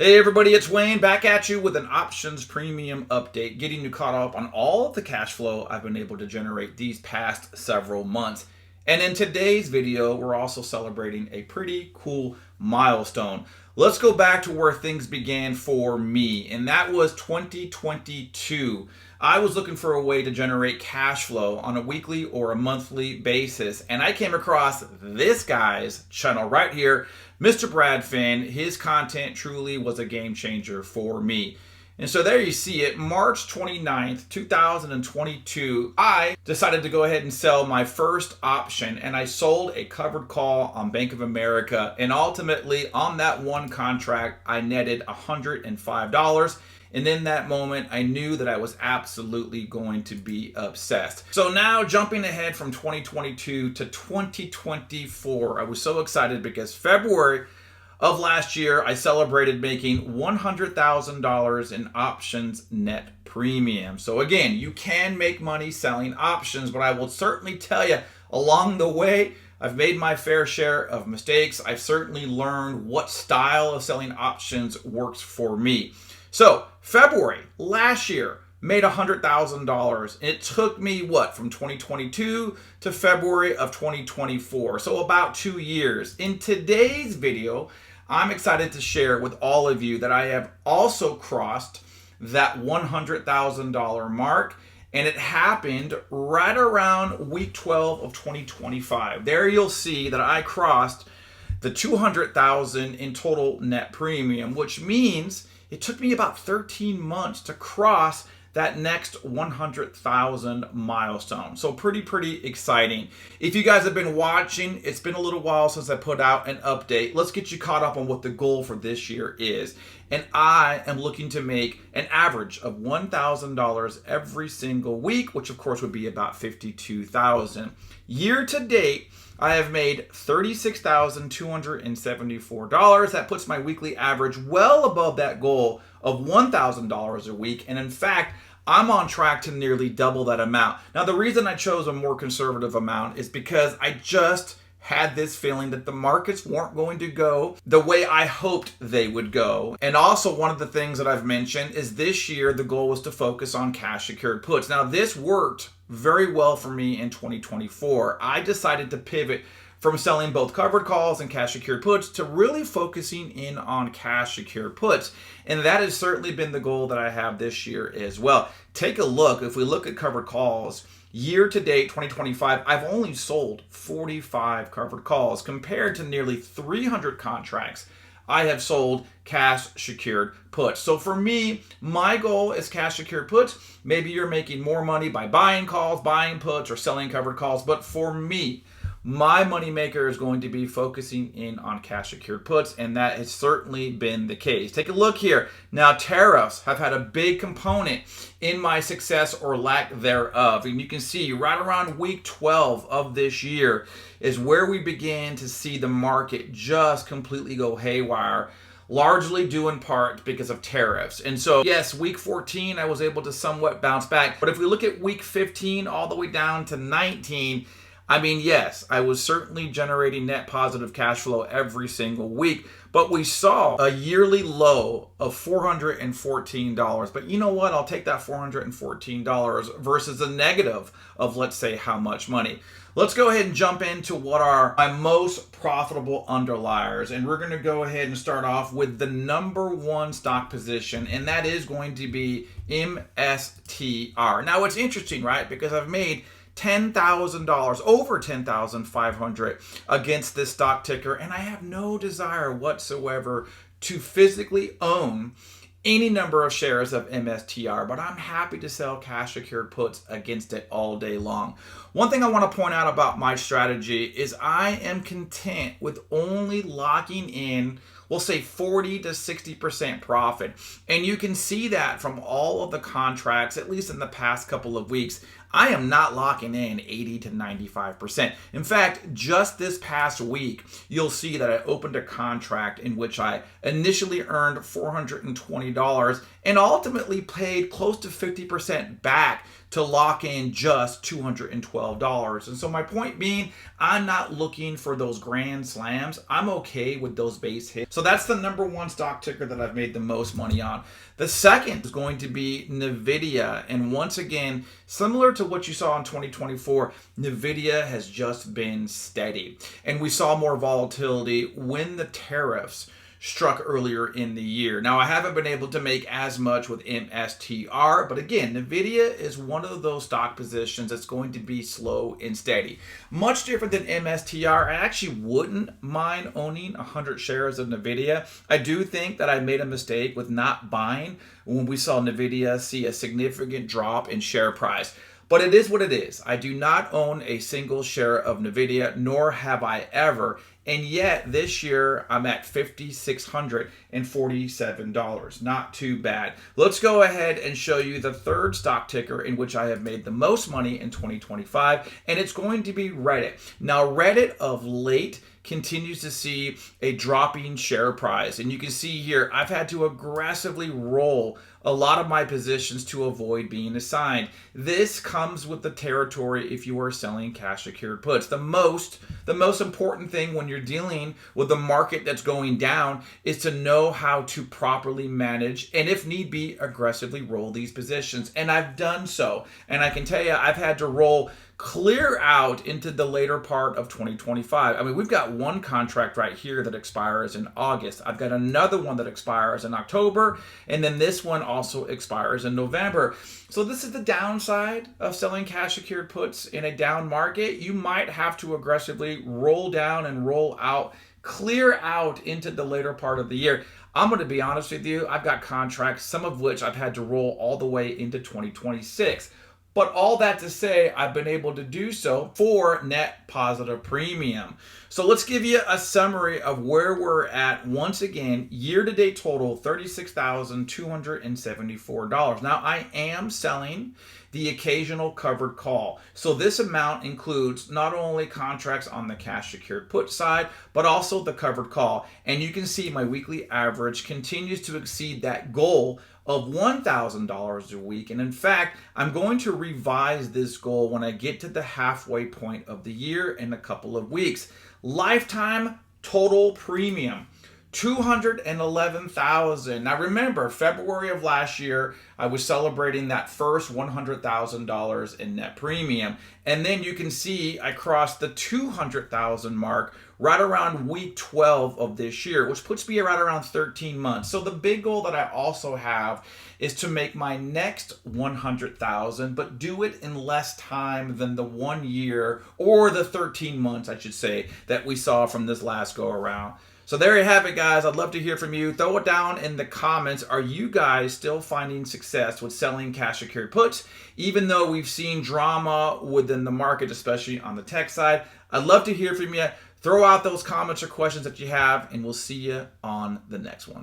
Hey everybody, it's Wayne back at you with an options premium update, getting you caught up on all of the cash flow I've been able to generate these past several months. And in today's video, we're also celebrating a pretty cool milestone. Let's go back to where things began for me, and that was 2022. I was looking for a way to generate cash flow on a weekly or a monthly basis, and I came across this guy's channel right here, Mr. Brad Finn. His content truly was a game changer for me. And so there you see it, March 29th, 2022, I decided to go ahead and sell my first option, and I sold a covered call on Bank of America. And ultimately, on that one contract, I netted $105. And in that moment, I knew that I was absolutely going to be obsessed. So now jumping ahead from 2022 to 2024, I was so excited because February of last year, I celebrated making $100,000 in options net premium. So again, you can make money selling options, but I will certainly tell you along the way, I've made my fair share of mistakes. I've certainly learned what style of selling options works for me. So February last year, made $100,000. It took me from 2022 to February of 2024. So about 2 years. In today's video, I'm excited to share with all of you that I have also crossed that $100,000 mark, and it happened right around week 12 of 2025. There you'll see that I crossed the 200,000 in total net premium, which means it took me about 13 months to cross that next 100,000 milestone. So pretty exciting. If you guys have been watching, it's been a little while since I put out an update. Let's get you caught up on what the goal for this year is. And I am looking to make an average of $1,000 every single week, which of course would be about $52,000. Year to date, I have made $36,274. That puts my weekly average well above that goal of $1,000 a week. And in fact, I'm on track to nearly double that amount. Now, the reason I chose a more conservative amount is because I just had this feeling that the markets weren't going to go the way I hoped they would go. And also, one of the things that I've mentioned is this year, the goal was to focus on cash secured puts. Now, this worked very well for me in 2024. I decided to pivot from selling both covered calls and cash secured puts to really focusing in on cash secured puts. And that has certainly been the goal that I have this year as well. Take a look. If we look at covered calls, year to date 2025, I've only sold 45 covered calls compared to nearly 300 contracts I have sold cash secured puts. So for me, my goal is cash secured puts. Maybe you're making more money by buying calls, buying puts, or selling covered calls. But for me, my moneymaker is going to be focusing in on cash secured puts, and that has certainly been the case. Take a look here. Now, tariffs have had a big component in my success or lack thereof. And you can see right around week 12 of this year is where we began to see the market just completely go haywire, largely due in part because of tariffs. And so, yes, week 14, I was able to somewhat bounce back. But if we look at week 15 all the way down to 19, I mean, yes, I was certainly generating net positive cash flow every single week, but we saw a yearly low of $414. But you know what? I'll take that $414 versus a negative of, let's say, how much money. Let's go ahead and jump into what are my most profitable underliers. And we're going to go ahead and start off with the number one stock position, and that is going to be MSTR. Now, it's interesting, right? Because I've made $10,000, over $10,500 against this stock ticker, and I have no desire whatsoever to physically own any number of shares of MSTR, but I'm happy to sell cash secured puts against it all day long. One thing I want to point out about my strategy is I am content with only locking in, we'll say 40 to 60% profit. And you can see that from all of the contracts, at least in the past couple of weeks. I am not locking in 80 to 95%. In fact, just this past week, you'll see that I opened a contract in which I initially earned $420 and ultimately paid close to 50% back to lock in just $212. And so my point being, I'm not looking for those grand slams. I'm okay with those base hits. So that's the number one stock ticker that I've made the most money on. The second is going to be NVIDIA. And once again, similar to what you saw in 2024, NVIDIA has just been steady. And we saw more volatility when the tariffs struck earlier in the year. Now, I haven't been able to make as much with MSTR, but again, NVIDIA is one of those stock positions that's going to be slow and steady. Much different than MSTR, I actually wouldn't mind owning 100 shares of NVIDIA. I do think that I made a mistake with not buying when we saw NVIDIA see a significant drop in share price. But it is what it is. I do not own a single share of NVIDIA, nor have I ever. And yet this year I'm at $5,647. Not too bad. Let's go ahead and show you the third stock ticker in which I have made the most money in 2025. And it's going to be Reddit. Now, Reddit of late continues to see a dropping share price. And you can see here, I've had to aggressively roll a lot of my positions to avoid being assigned. This comes with the territory if you are selling cash secured puts. The most important thing when you're dealing with a market that's going down is to know how to properly manage and, if need be, aggressively roll these positions. And I've done so. And I can tell you, I've had to roll clear out into the later part of 2025. I mean, we've got one contract right here that expires in August. I've got another one that expires in October, and then this one also expires in November. So this is the downside of selling cash secured puts in a down market. You might have to aggressively roll down and roll out, clear out into the later part of the year. I'm going to be honest with you, I've got contracts, some of which I've had to roll all the way into 2026. But all that to say, I've been able to do so for net positive premium. So let's give you a summary of where we're at. Once again, year-to-date total, $36,274. Now, I am selling the occasional covered call. So this amount includes not only contracts on the cash secured put side, but also the covered call. And you can see my weekly average continues to exceed that goal of $1,000 a week. And in fact, I'm going to revise this goal when I get to the halfway point of the year in a couple of weeks. Lifetime total premium, $211,000. Now remember, February of last year, I was celebrating that first $100,000 in net premium. And then you can see I crossed the 200,000 mark right around week 12 of this year, which puts me right around 13 months. So the big goal that I also have is to make my next 100,000, but do it in less time than the 1 year or the 13 months, I should say, that we saw from this last go around. So there you have it, guys. I'd love to hear from you. Throw it down in the comments. Are you guys still finding success with selling cash secured puts, even though we've seen drama within the market, especially on the tech side? I'd love to hear from you. Throw out those comments or questions that you have, and we'll see you on the next one.